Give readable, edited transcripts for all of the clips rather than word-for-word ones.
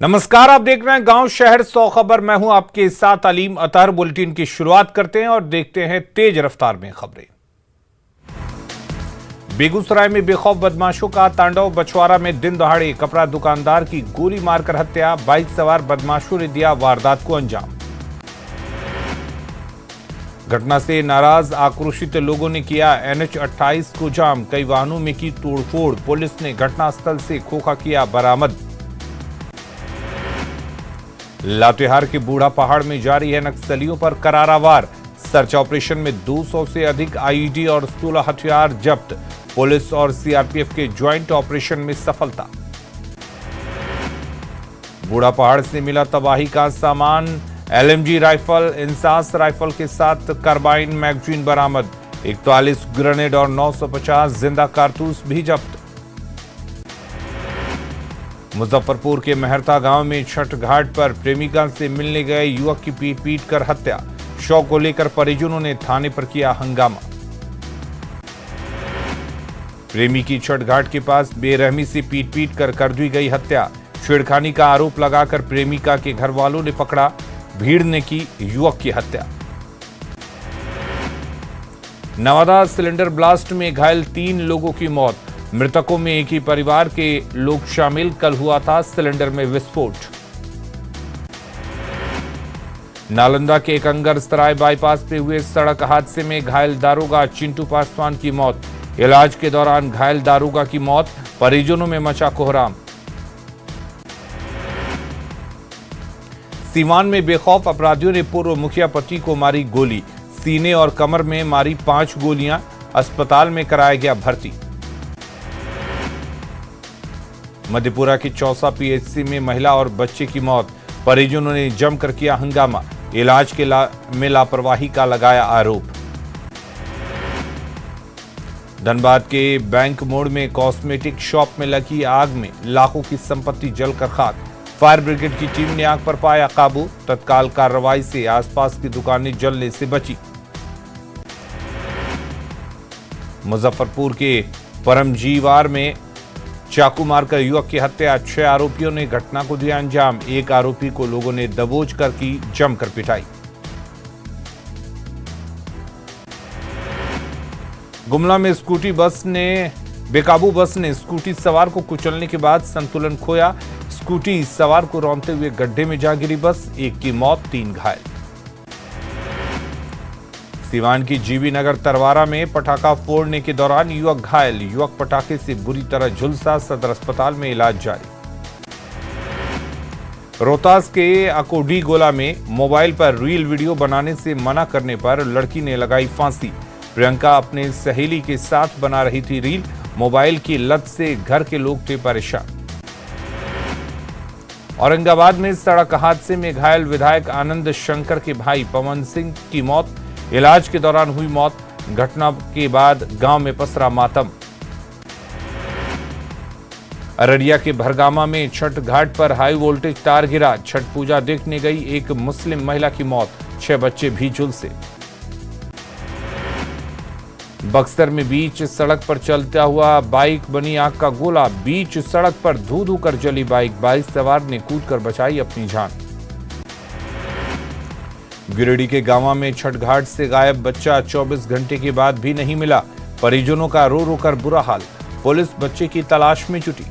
नमस्कार, आप देख रहे हैं गांव शहर 100 खबर। मैं हूं आपके साथ अलीम अतहर। बुलेटिन की शुरुआत करते हैं और देखते हैं तेज रफ्तार में खबरें। बेगूसराय में बेखौफ बदमाशों का तांडव। बछवाड़ा में दिन दहाड़े कपड़ा दुकानदार की गोली मारकर हत्या। बाइक सवार बदमाशों ने दिया वारदात को अंजाम। घटना से नाराज आक्रोशित लोगों ने किया NH 28 को जाम। कई वाहनों में की तोड़फोड़। पुलिस ने घटनास्थल से खोखा किया बरामद। लातेहार के बूढ़ा पहाड़ में जारी है नक्सलियों पर करारा वार। सर्च ऑपरेशन में 200 से अधिक IED और 16 हथियार जब्त। पुलिस और CRPF के ज्वाइंट ऑपरेशन में सफलता। बूढ़ा पहाड़ से मिला तबाही का सामान। LMG राइफल, इंसास राइफल के साथ कार्बाइन मैगजीन बरामद। 41 ग्रेनेड और 950 जिंदा कारतूस भी जब्त। मुजफ्फरपुर के मेहरता गांव में छठ घाट पर प्रेमिका से मिलने गए युवक की पीट कर हत्या। शव को लेकर परिजनों ने थाने पर किया हंगामा। प्रेमी की छठ घाट के पास बेरहमी से पीट कर दी गई हत्या। छेड़खानी का आरोप लगाकर प्रेमिका के घर वालों ने पकड़ा। भीड़ ने की युवक की हत्या। नवादा सिलेंडर ब्लास्ट में घायल 3 लोगों की मौत। मृतकों में एक ही परिवार के लोग शामिल। कल हुआ था सिलेंडर में विस्फोट। नालंदा के कंगरसराय बाईपास पे हुए सड़क हादसे में घायल दारोगा चिंटू पासवान की मौत। इलाज के दौरान घायल दारोगा की मौत। परिजनों में मचा कोहराम। सीवान में बेखौफ अपराधियों ने पूर्व मुखिया पति को मारी गोली। सीने और कमर में मारी 5 गोलियां। अस्पताल में कराया गया भर्ती। मधेपुरा की चौसा PHC में महिला और बच्चे की मौत। परिजनों ने जमकर किया हंगामा। इलाज में लापरवाही का लगाया आरोप। धनबाद के बैंक मोड़ में कॉस्मेटिक शॉप में लगी आग में लाखों की संपत्ति जलकर खाक। फायर ब्रिगेड की टीम ने आग पर पाया काबू। तत्काल कार्रवाई से आसपास की दुकानें जलने से बची। मुजफ्फरपुर के परमजीवार में चाकू मारकर युवक की हत्या। 6 आरोपियों ने घटना को दिया अंजाम। एक आरोपी को लोगों ने दबोच कर की जमकर पिटाई। गुमला में बेकाबू बस ने स्कूटी सवार को कुचलने के बाद संतुलन खोया। स्कूटी सवार को रौंदते हुए गड्ढे में जा गिरी बस। एक की मौत, 3 घायल। सीवान की जीवी नगर तरवारा में पटाखा फोड़ने के दौरान युवक घायल। युवक पटाखे से बुरी तरह झुलसा। सदर अस्पताल में इलाज जारी। रोहतास के अकोडी गोला में मोबाइल पर रील वीडियो बनाने से मना करने पर लड़की ने लगाई फांसी। प्रियंका अपने सहेली के साथ बना रही थी रील। मोबाइल की लत से घर के लोग थे परेशान। औरंगाबाद में सड़क हादसे में घायल विधायक आनंद शंकर के भाई पवन सिंह की मौत। इलाज के दौरान हुई मौत। घटना के बाद गांव में पसरा मातम। अररिया के भरगामा में छठ घाट पर हाई वोल्टेज तार गिरा। छठ पूजा देखने गई एक मुस्लिम महिला की मौत। 6 बच्चे भी झुलसे। बक्सर में बीच सड़क पर चलता हुआ बाइक बनी आग का गोला। बीच सड़क पर धू धू कर जली बाइक सवार ने कूदकर बचाई अपनी जान। गिरिडीह के गांवा में छठ घाट से गायब बच्चा 24 घंटे के बाद भी नहीं मिला। परिजनों का रो रो कर बुरा हाल। पुलिस बच्चे की तलाश में जुटी।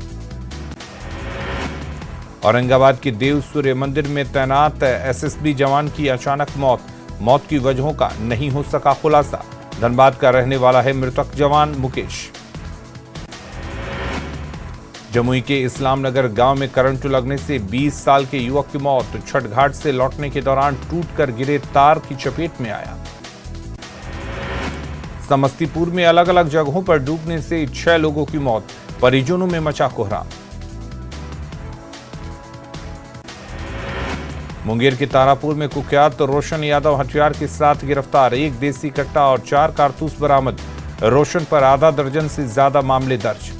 औरंगाबाद के देव सूर्य मंदिर में तैनात SSB जवान की अचानक मौत। मौत की वजहों का नहीं हो सका खुलासा। धनबाद का रहने वाला है मृतक जवान मुकेश। जमुई के इस्लाम नगर गांव में करंट लगने से 20 साल के युवक की मौत। छठ घाट से लौटने के दौरान टूटकर गिरे तार की चपेट में आया। समस्तीपुर में अलग अलग जगहों पर डूबने से 6 लोगों की मौत। परिजनों में मचा कोहराम। मुंगेर के तारापुर में कुख्यात रोशन यादव हथियार के साथ गिरफ्तार। 1 देसी कट्टा और 4 कारतूस बरामद। रोशन पर आधा दर्जन से ज्यादा मामले दर्ज।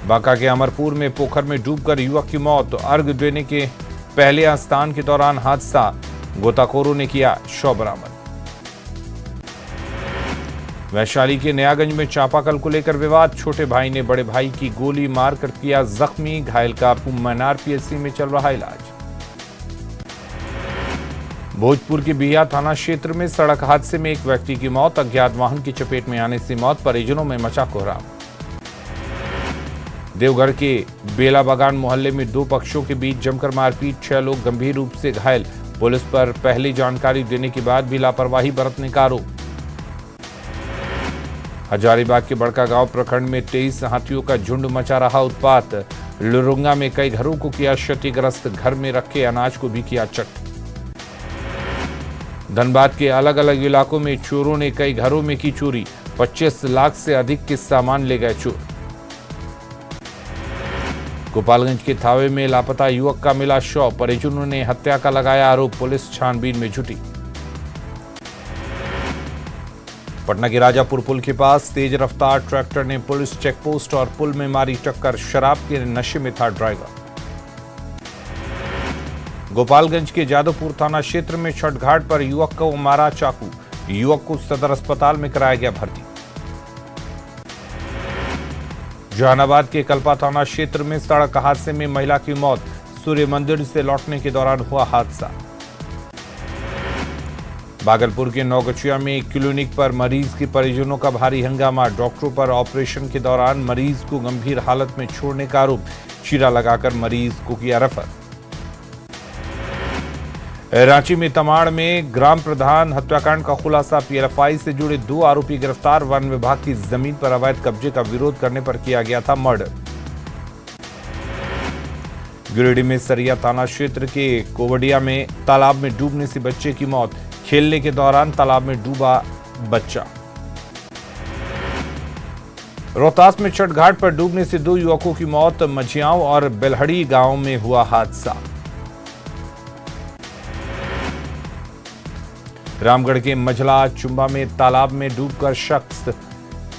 बांका के अमरपुर में पोखर में डूबकर युवक की मौत। अर्घ देने के पहले स्नान के दौरान हादसा। गोताखोरों ने किया शव बरामद। वैशाली के नयागंज में चापाकल को लेकर विवाद, छोटे भाई ने बड़े भाई की गोली मारकर किया जख्मी, घायल का मन्नार पीएचसी में चल रहा इलाज। भोजपुर के बिहिया थाना क्षेत्र में सड़क हादसे में एक व्यक्ति की मौत, अज्ञात वाहन की चपेट में आने से मौत, परिजनों में मचा कोहराम। देवघर के बेला बागान मोहल्ले में दो पक्षों के बीच जमकर मारपीट, 6 लोग गंभीर रूप से घायल, पुलिस पर पहली जानकारी देने के बाद भी लापरवाही बरतने का आरोप। हजारीबाग के बड़का गांव प्रखंड में 23 हाथियों का झुंड मचा रहा उत्पात, लुरुंगा में कई घरों को किया क्षतिग्रस्त, घर में रखे अनाज को भी किया चट। धनबाद के अलग अलग इलाकों में चोरों ने कई घरों में की चोरी, 25 लाख से अधिक के सामान ले गए चोर। गोपालगंज के थावे में लापता युवक का मिला शव, परिजनों ने हत्या का लगाया आरोप, पुलिस छानबीन में जुटी। पटना के राजापुर पुल के पास तेज रफ्तार ट्रैक्टर ने पुलिस चेकपोस्ट और पुल में मारी टक्कर, शराब के नशे में था ड्राइवर। गोपालगंज के जादवपुर थाना क्षेत्र में छठ घाट पर युवक को मारा चाकू, युवक को सदर अस्पताल में कराया गया भर्ती। जहानाबाद के कल्पा थाना क्षेत्र में सड़क हादसे में महिला की मौत, सूर्य मंदिर से लौटने के दौरान हुआ हादसा। भागलपुर के नौगछिया में एक क्लिनिक पर मरीज के परिजनों का भारी हंगामा, डॉक्टरों पर ऑपरेशन के दौरान मरीज को गंभीर हालत में छोड़ने का आरोप, चीरा लगाकर मरीज को किया रेफर। रांची में तमाड़ में ग्राम प्रधान हत्याकांड का खुलासा, पीएलएफआई से जुड़े 2 आरोपी गिरफ्तार, वन विभाग की जमीन पर अवैध कब्जे का विरोध करने पर किया गया था मर्डर। गिरिडीह में सरिया थाना क्षेत्र के कोवडिया में तालाब में डूबने से बच्चे की मौत, खेलने के दौरान तालाब में डूबा बच्चा। रोहतास में छठ घाट पर डूबने से 2 युवकों की मौत, मझियाओं और बेलहड़ी गांव में हुआ हादसा। रामगढ़ के मझला चुंबा में तालाब में डूबकर शख्स,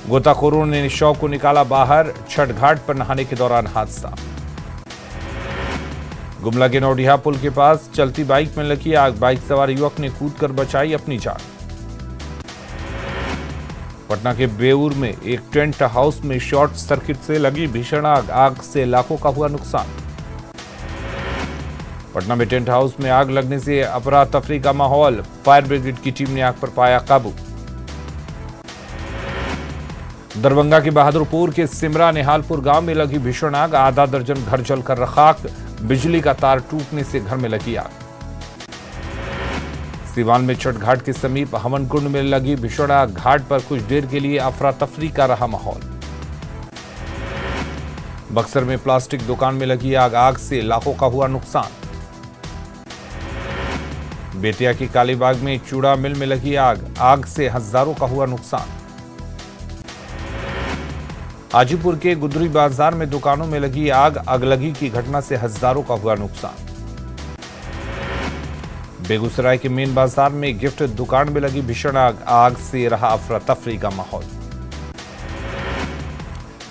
गोताखोरों ने शव को निकाला बाहर, छठ घाट पर नहाने के दौरान हादसा। गुमला के नौडिहा पुल के पास चलती बाइक में लगी आग, बाइक सवार युवक ने कूदकर बचाई अपनी जान। पटना के बेऊर में एक टेंट हाउस में शॉर्ट सर्किट से लगी भीषण आग, आग से लाखों का हुआ नुकसान। पटना में टेंट हाउस में आग लगने से अफरा तफरी का माहौल, फायर ब्रिगेड की टीम ने आग पर पाया काबू। दरभंगा के बहादुरपुर के सिमरा निहालपुर गांव में लगी भीषण आग, आधा दर्जन घर जलकर राख, बिजली का तार टूटने से घर में लगी आग। सीवान में छठ घाट के समीप हवन कुंड में लगी भीषण आग, घाट पर कुछ देर के लिए अफरा तफरी का रहा माहौल। बक्सर में प्लास्टिक दुकान में लगी आग, आग से लाखों का हुआ नुकसान। बेतिया की कालीबाग में चूड़ा मिल में लगी आग, आग से हजारों का हुआ नुकसान। हाजीपुर के गुदरी बाजार में दुकानों में लगी आग, अगलगी की घटना से हजारों का हुआ नुकसान। बेगूसराय के मेन बाजार में गिफ्ट दुकान में लगी भीषण आग, आग से रहा अफरा तफरी का माहौल।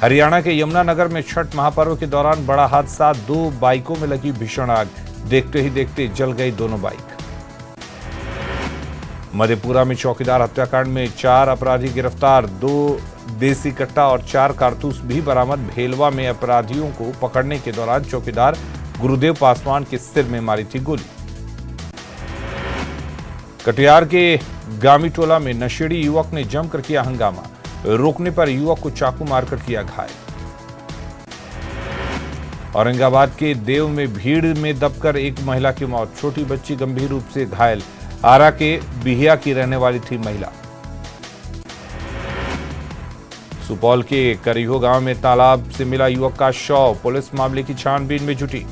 हरियाणा के यमुनानगर में छठ महापर्व के दौरान बड़ा हादसा, 2 बाइकों में लगी भीषण आग, देखते ही देखते जल गई दोनों बाइक। मधेपुरा में चौकीदार हत्याकांड में 4 अपराधी गिरफ्तार, 2 देसी कट्टा और 4 कारतूस भी बरामद। भेलवा में अपराधियों को पकड़ने के दौरान चौकीदार गुरुदेव पासवान के सिर में मारी थी गोली। कटिहार के गामीटोला में नशेड़ी युवक ने जमकर किया हंगामा, रोकने पर युवक को चाकू मारकर किया घायल। औरंगाबाद के देव में भीड़ में दबकर एक महिला की मौत, छोटी बच्ची गंभीर रूप से घायल। आरा के बिहिया की रहने वाली थी महिला। सुपौल के करिहो गांव में तालाब से मिला युवक का शव, पुलिस मामले की छानबीन में जुटी।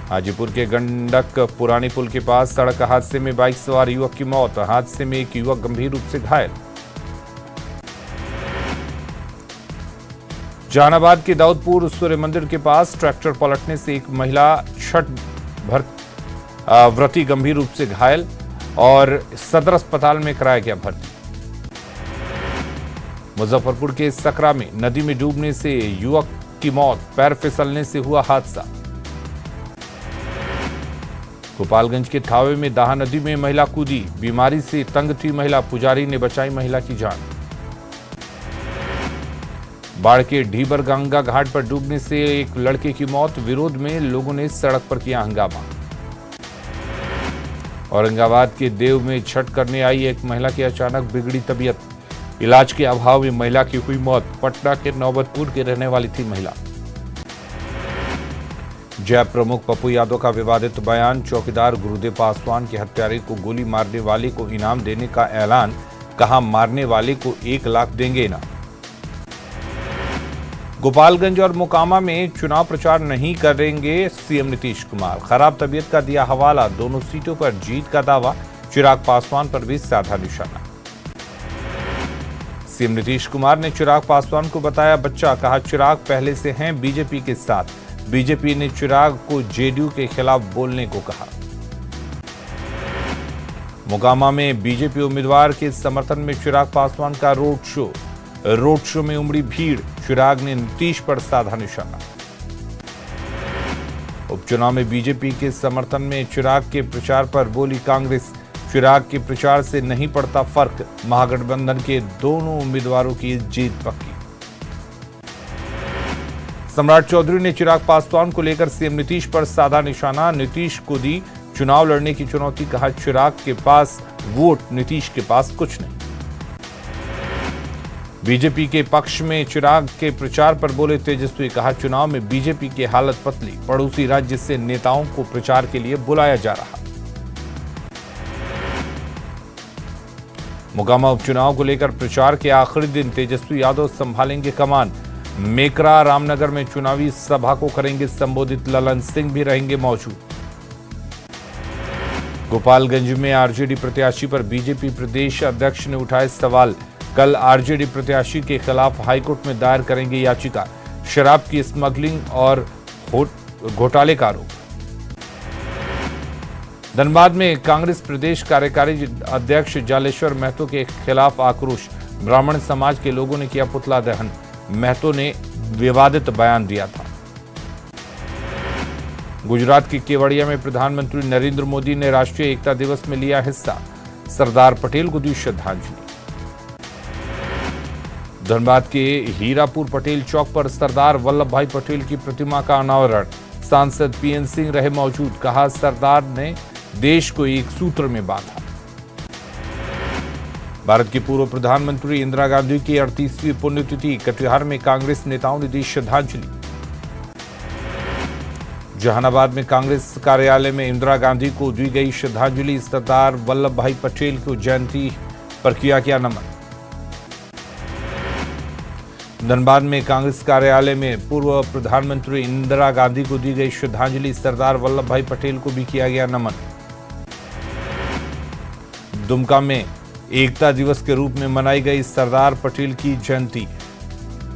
हाजीपुर के गंडक पुरानी पुल के पास सड़क हादसे में बाइक सवार युवक की मौत, हादसे में एक युवक गंभीर रूप से घायल। जहानाबाद के दाऊदपुर सूर्य मंदिर के पास ट्रैक्टर पलटने से एक महिला छठ व्रती गंभीर रूप से घायल और सदर अस्पताल में कराया गया भर्ती। मुजफ्फरपुर के सकरा में नदी में डूबने से युवक की मौत, पैर फिसलने से हुआ हादसा। गोपालगंज के थावे में दाहा नदी में महिला कूदी, बीमारी से तंग थी महिला, पुजारी ने बचाई महिला की जान। बाढ़ के ढीबर गंगा घाट पर डूबने से एक लड़के की मौत, विरोध में लोगों ने सड़क पर किया हंगामा। औरंगाबाद के देव में छठ करने आई एक महिला की अचानक बिगड़ी तबीयत, इलाज के अभाव में महिला की हुई मौत। पटना के नौबतपुर की रहने वाली थी महिला। जैप प्रमुख पप्पू यादव का विवादित बयान, चौकीदार गुरुदेव पासवान के हत्यारे को गोली मारने वाले को इनाम देने का ऐलान, कहा मारने वाले को 1 लाख देंगे इनाम। गोपालगंज और मोकामा में चुनाव प्रचार नहीं करेंगे सीएम नीतीश कुमार, खराब तबीयत का दिया हवाला, दोनों सीटों पर जीत का दावा, चिराग पासवान पर भी साधा निशाना। सीएम नीतीश कुमार ने चिराग पासवान को बताया बच्चा, कहा चिराग पहले से हैं बीजेपी के साथ, बीजेपी ने चिराग को जेडीयू के खिलाफ बोलने को कहा। मोकामा में बीजेपी उम्मीदवार के समर्थन में चिराग पासवान का रोड शो में उमड़ी भीड़, चिराग ने नीतीश पर साधा निशाना। उपचुनाव में बीजेपी के समर्थन में चिराग के प्रचार पर बोली कांग्रेस, चिराग के प्रचार से नहीं पड़ता फर्क, महागठबंधन के दोनों उम्मीदवारों की जीत पक्की। सम्राट चौधरी ने चिराग पासवान को लेकर सीएम नीतीश पर साधा निशाना, नीतीश को दी चुनाव लड़ने की चुनौती, कहा चिराग के पास वोट, नीतीश के पास कुछ नहीं। बीजेपी के पक्ष में चिराग के प्रचार पर बोले तेजस्वी, कहा चुनाव में बीजेपी की हालत पतली, पड़ोसी राज्य से नेताओं को प्रचार के लिए बुलाया जा रहा। मोकामा उपचुनाव को लेकर प्रचार के आखिरी दिन तेजस्वी यादव संभालेंगे कमान, मेकरा रामनगर में चुनावी सभा को करेंगे संबोधित, ललन सिंह भी रहेंगे मौजूद। गोपालगंज में आरजेडी प्रत्याशी पर बीजेपी प्रदेश अध्यक्ष ने उठाए सवाल, कल आरजेडी प्रत्याशी के खिलाफ हाईकोर्ट में दायर करेंगे याचिका, शराब की स्मगलिंग और घोटाले का आरोप। धनबाद में कांग्रेस प्रदेश कार्यकारी अध्यक्ष जालेश्वर महतो के खिलाफ आक्रोश, ब्राह्मण समाज के लोगों ने किया पुतला दहन, महतो ने विवादित बयान दिया था। गुजरात के केवड़िया में प्रधानमंत्री नरेंद्र मोदी ने राष्ट्रीय एकता दिवस में लिया हिस्सा, सरदार पटेल को दी श्रद्धांजलि। धनबाद के हीरापुर पटेल चौक पर सरदार वल्लभ भाई पटेल की प्रतिमा का अनावरण, सांसद पीएन सिंह रहे मौजूद, कहा सरदार ने देश को एक सूत्र में बांधा। भारत की पूर्व प्रधानमंत्री इंदिरा गांधी की 38वीं पुण्यतिथि, कटिहार में कांग्रेस नेताओं ने दी श्रद्धांजलि। जहानाबाद में कांग्रेस कार्यालय में इंदिरा गांधी को दी गई श्रद्धांजलि, सरदार वल्लभ भाई पटेल को जयंती पर किया गया नमन। धनबाद में कांग्रेस कार्यालय में पूर्व प्रधानमंत्री इंदिरा गांधी को दी गई श्रद्धांजलि, सरदार वल्लभ भाई पटेल को भी किया गया नमन। दुमका में एकता दिवस के रूप में मनाई गई सरदार पटेल की जयंती,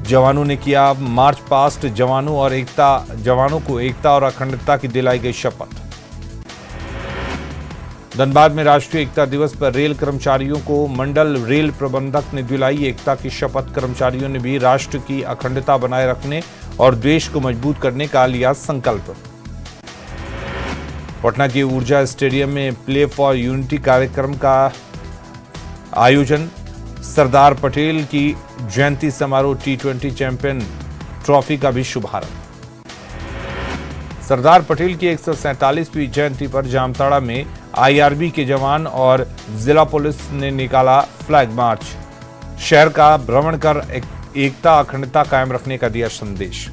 जवानों ने किया मार्च पास्ट, जवानों को एकता और अखंडता की दिलाई गई शपथ। धनबाद में राष्ट्रीय एकता दिवस पर रेल कर्मचारियों को मंडल रेल प्रबंधक ने दिलाई एकता की शपथ, कर्मचारियों ने भी राष्ट्र की अखंडता बनाए रखने और देश को मजबूत करने का लिया संकल्प। पटना के ऊर्जा स्टेडियम में प्ले फॉर यूनिटी कार्यक्रम का आयोजन, सरदार पटेल की जयंती समारोह, T20 चैंपियन ट्रॉफी का भी शुभारंभ। सरदार पटेल की 147वीं जयंती पर जामताड़ा में IRB के जवान और जिला पुलिस ने निकाला फ्लैग मार्च, शहर का भ्रमण कर एकता अखंडता कायम रखने का दिया संदेश।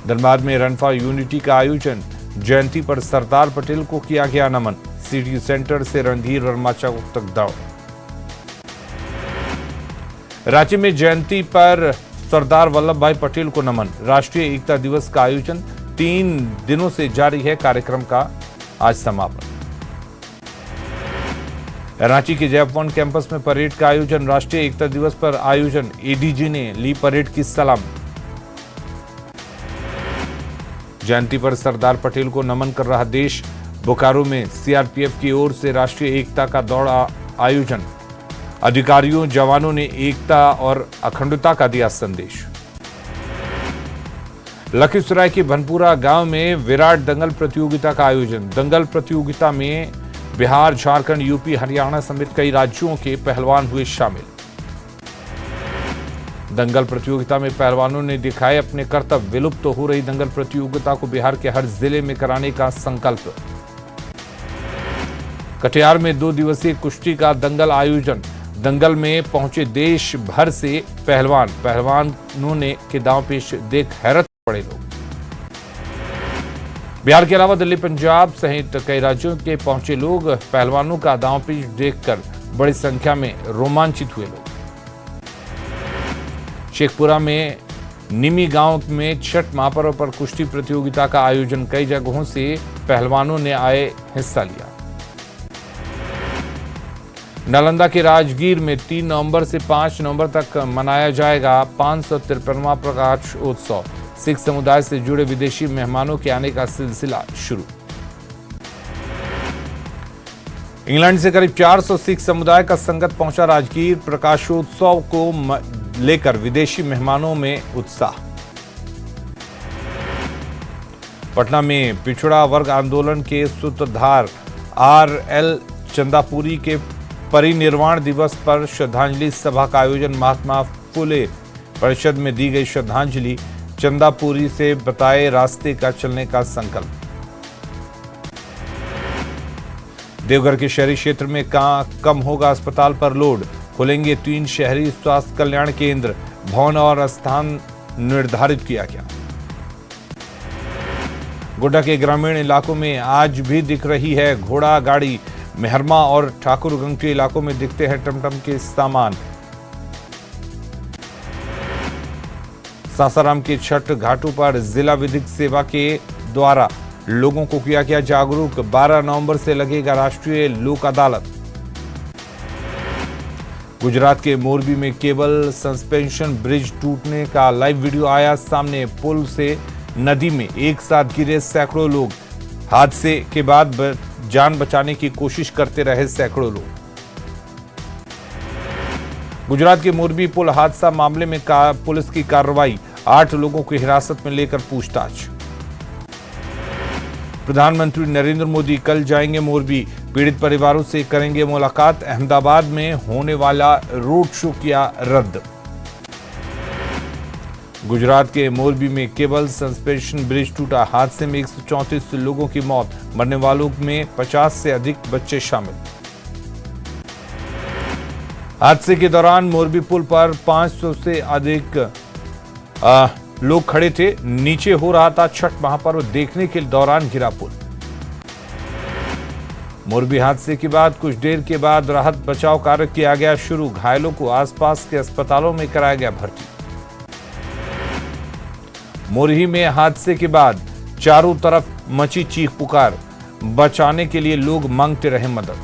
धनबाद में रन फॉर यूनिटी का आयोजन, जयंती पर सरदार पटेल को किया गया नमन, सिटी सेंटर से रणधीर वर्मा चौक तक दौड़। रांची में जयंती पर सरदार वल्लभ भाई पटेल को नमन, राष्ट्रीय एकता दिवस का आयोजन, 3 दिनों से जारी है कार्यक्रम का आज समापन। रांची के जैप 1 कैंपस में परेड का आयोजन, राष्ट्रीय एकता दिवस पर आयोजन, एडीजी ने ली परेड की सलामी। जयंती पर सरदार पटेल को नमन कर रहा देश, बोकारो में सीआरपीएफ की ओर से राष्ट्रीय एकता का दौड़ आयोजन, अधिकारियों जवानों ने एकता और अखंडता का दिया संदेश। लखीसराय के भनपुरा गांव में विराट दंगल प्रतियोगिता का आयोजन। दंगल प्रतियोगिता में बिहार, झारखंड, यूपी, हरियाणा समेत कई राज्यों के पहलवान हुए शामिल। दंगल प्रतियोगिता में पहलवानों ने दिखाए अपने कर्तव्य। विलुप्त तो हो रही दंगल प्रतियोगिता को बिहार के हर जिले में कराने का संकल्प। कटिहार में 2 दिवसीय कुश्ती का दंगल आयोजन। दंगल में पहुंचे देश भर से पहलवानों ने के दांव पेश देख हैरत पड़े लोग। बिहार के अलावा दिल्ली, पंजाब सहित कई राज्यों के पहुंचे लोग पहलवानों का दांव पेश देखकर बड़ी संख्या में रोमांचित हुए लोग। शेखपुरा में निमी गांव में छठ महापर्व पर कुश्ती प्रतियोगिता का आयोजन। कई जगहों से पहलवानों ने आए हिस्सा लिया। नालंदा के राजगीर में 3 नवंबर से 5 नवंबर तक मनाया जाएगा 553वां प्रकाश उत्सव। सिख समुदाय से जुड़े विदेशी मेहमानों के आने का सिलसिला शुरू। इंग्लैंड से करीब 400 सिख समुदाय का संगत पहुंचा राजगीर। प्रकाशोत्सव को लेकर विदेशी मेहमानों में उत्साह। पटना में पिछड़ा वर्ग आंदोलन के सूत्रधार RL चंदापुरी के परिनिर्वाण दिवस पर श्रद्धांजलि सभा का आयोजन। महात्मा फुले परिषद में दी गई श्रद्धांजलि। चंदापुरी से बताए रास्ते का चलने का संकल्प। देवघर के शहरी क्षेत्र में कम होगा अस्पताल पर लोड। खुलेंगे 3 शहरी स्वास्थ्य कल्याण केंद्र। भवन और स्थान निर्धारित किया गया। गोड्डा के ग्रामीण इलाकों में आज भी दिख रही है घोड़ा गाड़ी। मेहरमा और ठाकुरगंज के इलाकों में दिखते हैं टमटम के सामान। सासाराम के छठ घाटों पर जिला विधिक सेवा के द्वारा लोगों को किया गया जागरूक। 12 नवंबर से लगेगा राष्ट्रीय लोक अदालत। गुजरात के मोरबी में केबल सस्पेंशन ब्रिज टूटने का लाइव वीडियो आया सामने। पुल से नदी में एक साथ गिरे सैकड़ों लोग। हादसे के बाद जान बचाने की कोशिश करते रहे सैकड़ों लोग। गुजरात के मोरबी पुल हादसा मामले में पुलिस की कार्रवाई। 8 लोगों को हिरासत में लेकर पूछताछ। प्रधानमंत्री नरेंद्र मोदी कल जाएंगे मोरबी। पीड़ित परिवारों से करेंगे मुलाकात। अहमदाबाद में होने वाला रोड शो किया रद्द। गुजरात के मोरबी में केबल सस्पेंशन ब्रिज टूटा। हादसे में 134 लोगों की मौत। मरने वालों में 50 से अधिक बच्चे शामिल। हादसे के दौरान मोरबी पुल पर 500 से अधिक लोग खड़े थे। नीचे हो रहा था छठ महापर्व देखने के दौरान गिरा पुल। मोरबी हादसे के बाद कुछ देर के बाद राहत बचाव कार्य किया गया शुरू। घायलों को आसपास के अस्पतालों में कराया गया भर्ती। मोरही में हादसे के बाद चारों तरफ मची चीख पुकार। बचाने के लिए लोग मांगते रहे मदद।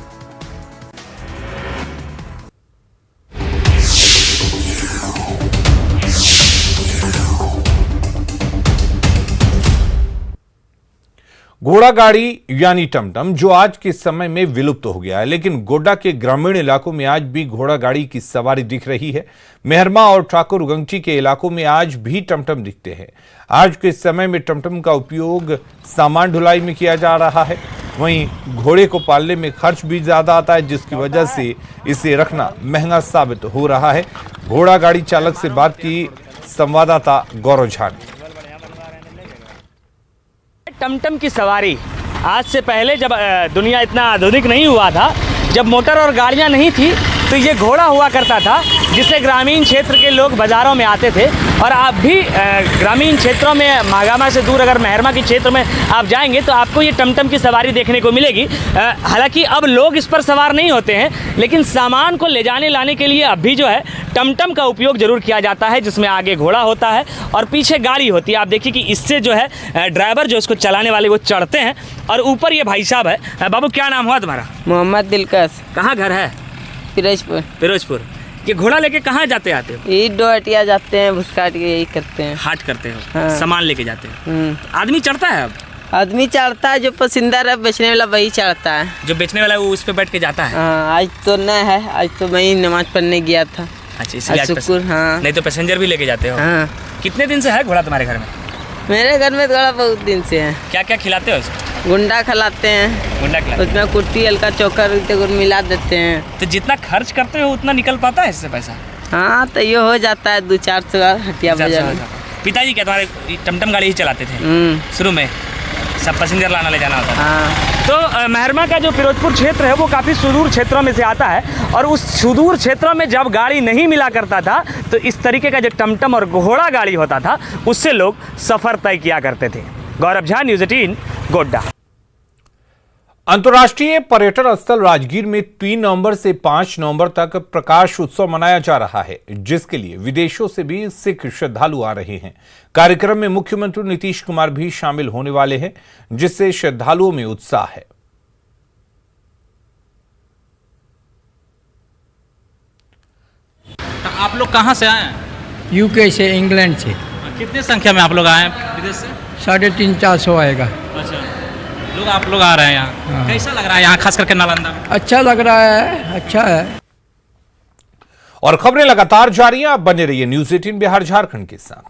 घोड़ा गाड़ी यानी टमटम जो आज के समय में विलुप्त हो गया है, लेकिन गोड्डा के ग्रामीण इलाकों में आज भी घोड़ा गाड़ी की सवारी दिख रही है। मेहरमा और ठाकुरगंज के इलाकों में आज भी टमटम दिखते हैं। आज के समय में टमटम का उपयोग सामान ढुलाई में किया जा रहा है। वहीं घोड़े को पालने में खर्च भी ज्यादा आता है, जिसकी वजह से इसे रखना महंगा साबित हो रहा है। घोड़ा गाड़ी चालक से बात की संवाददाता गौरव झा ने। टमटम की सवारी आज से पहले जब दुनिया इतना आधुनिक नहीं हुआ था, जब मोटर और गाड़ियां नहीं थी, तो ये घोड़ा हुआ करता था जिससे ग्रामीण क्षेत्र के लोग बाज़ारों में आते थे। और आप भी ग्रामीण क्षेत्रों में मागामा से दूर अगर मेहरमा के क्षेत्र में आप जाएंगे तो आपको ये टमटम की सवारी देखने को मिलेगी। हालांकि अब लोग इस पर सवार नहीं होते हैं, लेकिन सामान को ले जाने लाने के लिए अब भी जो है टमटम का उपयोग ज़रूर किया जाता है, जिसमें आगे घोड़ा होता है और पीछे गाड़ी होती है। आप देखिए कि इससे जो है ड्राइवर जो इसको चलाने वाले वो चढ़ते हैं और ऊपर ये भाई साहब है। बाबू क्या नाम हुआ तुम्हारा? मोहम्मद दिलकश। कहाँ घर है? फिरोजपुर। फिरोजपुर। ये घोड़ा लेके कहाँ जाते आते हो? ये डोहटिया जाते हैं, भुसकाट के यही करते हैं। हाट करते हो? हाँ। सामान लेके जाते हो? आदमी चढ़ता है? अब आदमी चढ़ता है, जो पसंदा है बेचने वाला वही चढ़ता है। जो बेचने वाला है वो उस पे बैठ के जाता है? हाँ, आज तो न है, आज तो मैं नमाज पढ़ने गया था। अच्छा, इसलिए आज शुक्र। हाँ, नहीं तो पैसेंजर भी लेके जाते हो? हाँ। कितने दिन से है घोड़ा तुम्हारे घर में? मेरे घर में थोड़ा बहुत दिन से है। क्या क्या खिलाते हो इसको? गुंडा खिलाते हैं, गुंडा खिलाते उसमें कुर्ती हल्का चोकर मिला देते हैं। हो? तो जितना खर्च करते हो उतना निकल पाता है इससे पैसा? हाँ तो ये हो जाता है 2-4 हटिया बाजार में। पिताजी क्या तुम्हारे टमटम गाड़ी ही चलाते थे शुरू में? सब पैसेंजर लाना ले जाना होता था। हाँ तो मेहरमा का जो फिरोजपुर क्षेत्र है वो काफ़ी सुदूर क्षेत्रों में से आता है और उस सुदूर क्षेत्रों में जब गाड़ी नहीं मिला करता था तो इस तरीके का जो टमटम और घोड़ा गाड़ी होता था उससे लोग सफ़र तय किया करते थे। गौरव झा, न्यूज़ 18, गोड्डा। अंतर्राष्ट्रीय पर्यटन स्थल राजगीर में 3 नवंबर से 5 नवंबर तक प्रकाश उत्सव मनाया जा रहा है, जिसके लिए विदेशों से भी सिख श्रद्धालु आ रहे हैं। कार्यक्रम में मुख्यमंत्री नीतीश कुमार भी शामिल होने वाले हैं, जिससे श्रद्धालुओं में उत्साह है। आप लोग कहाँ से आए हैं? यूके से, इंग्लैंड से। कितने संख्या में आप लोग आए हैं विदेश से? 350-400 आएगा। अच्छा, आप लोग आ रहे हैं यहाँ। हाँ। कैसा लग रहा है यहाँ, खास करके नालंदा में? अच्छा लग रहा है, अच्छा है। और खबरें लगातार जारी हैं, आप बने रहिए न्यूज़ 18 बिहार झारखंड के साथ।